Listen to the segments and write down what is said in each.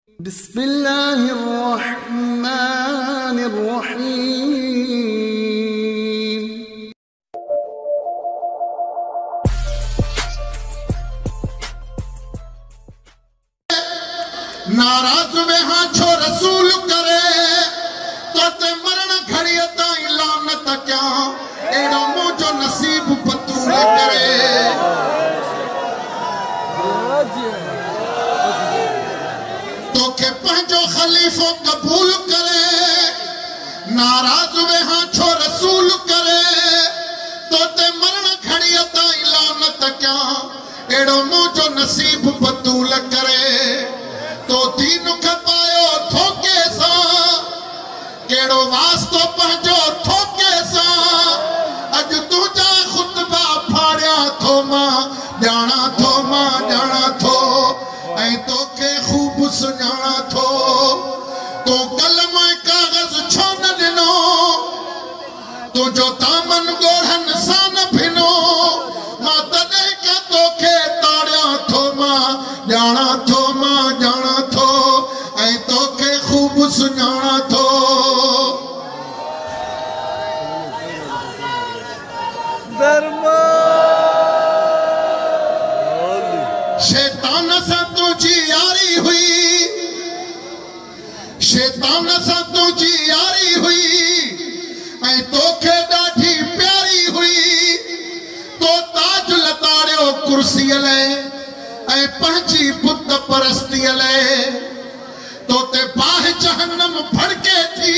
बिस्मिल्लाहिर्रहमानिर्रहीम। नाराज वे हाँ छो रसूल करे तो ते मरण घड़ी ताई लानत क्या एड़ो मुझो नसीब पतूल करे तो के पंजो खलीफो कबूल करे। नाराज वे हाँ छो रसूल करे तो ते मरण घड़ी ताई लानत क्या एड़ो मुझो नसीब पतूल करे। तो दीन खे पायो थोके सा केड़ो वास्तो पंजो थोके सा अज तुझा खुतबा फाड़िया थो मां जाना थो ऐ तोखे खूब सुञाणा थो। तो कलम कागज छो न ॾिनो तुझो दामन ॻोढ़न सां न भिनो मां तॾहिं का तोखे ताड़िया थो मां जाना थो ऐं तोखे खूब सुञाणा थो। शैतान सां तुझी यारी हुई, शैतान सां तुझी यारी हुई ऐं तोखे ॾाढी प्यारी हुई। तो ताज लताड़ियो कुर्सीअ लाइ ऐं पंहिंजी बुत परस्तीअ लाइ तो ते बाह जहन्नम फड़के थी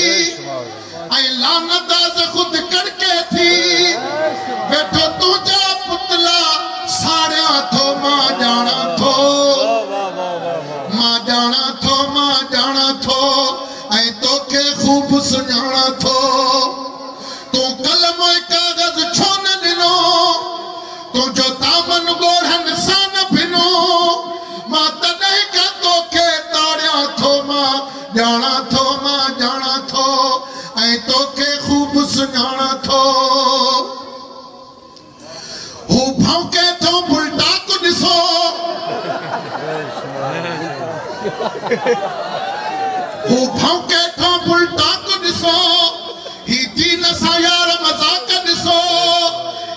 ऐं लानताज़ खुद कड़के थी। बैठो तुझा पुतला साड़िया थो मां जाना थो ऐं तोखे खूब सुञाणा थो। तू कलम कागज छो न ॾिनो तुझो दामन ॻोढ़न सां न भिनो मां तॾहिं का तोखे ताड़िया थो मां जाना थो ऐं तोखे खूब सुञाणा थो। हू भौंके थो बुलडाक ॾिसो हू भौंके थो बुलडाक ॾिसो ही दीन सां यार मज़ाक ॾिसो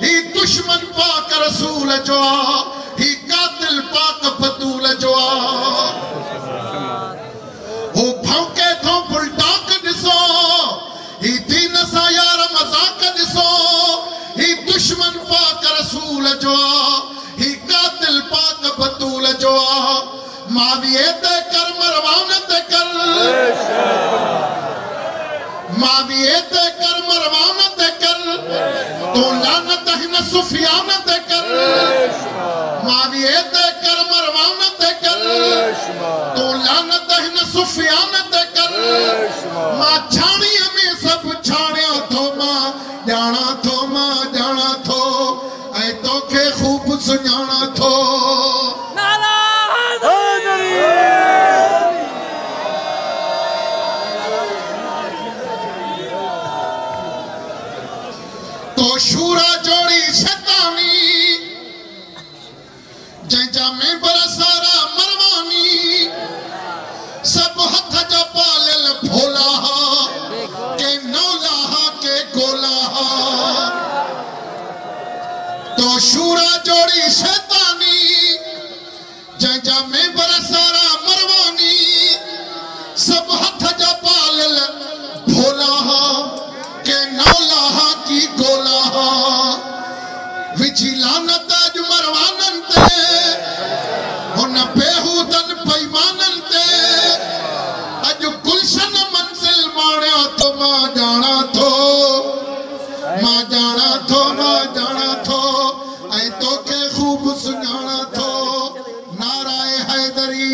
ही दुश्मन पाक रसूल जो आ ही कातिल पाक बतूल जो आ। हू भौंके थो बुलडाक ॾिसो ही दीन सां यार मज़ाक ॾिसो ही दुश्मन पाक रसूल जो आ ही कातिल पाक बतूल जो आ। माविए ते कर मरवान ते कर माविए ते कर मरवान ते कर तो लानत हिन सुफियान ते कर माविए ते कर मरवान ते कर तो लानत हिन सुफियान ते कर। मां छाणीअ में सब छाणिया थो मां जाना थो ऐं तोखे खूब सुञाणा थो। तो शूरा जोड़ी शैतानी जंहिंजा मेंबर सारा मरवानी सब हथ जा पालियल भोला के नौला के गोला। तो शूरा जोड़ी शैतानी जंहिंजा मेंबर सारा मरवानी सब हथ जा पालियल भोला के नौला की गोला। विझी लानत अज मरवानन ते हुन बेहूदन बेईमानन ते अज गुलशन मंजिल माणिया थो मां जाना थो ऐं तोखे खूब सुञाणा थो। नाराए हैदरी।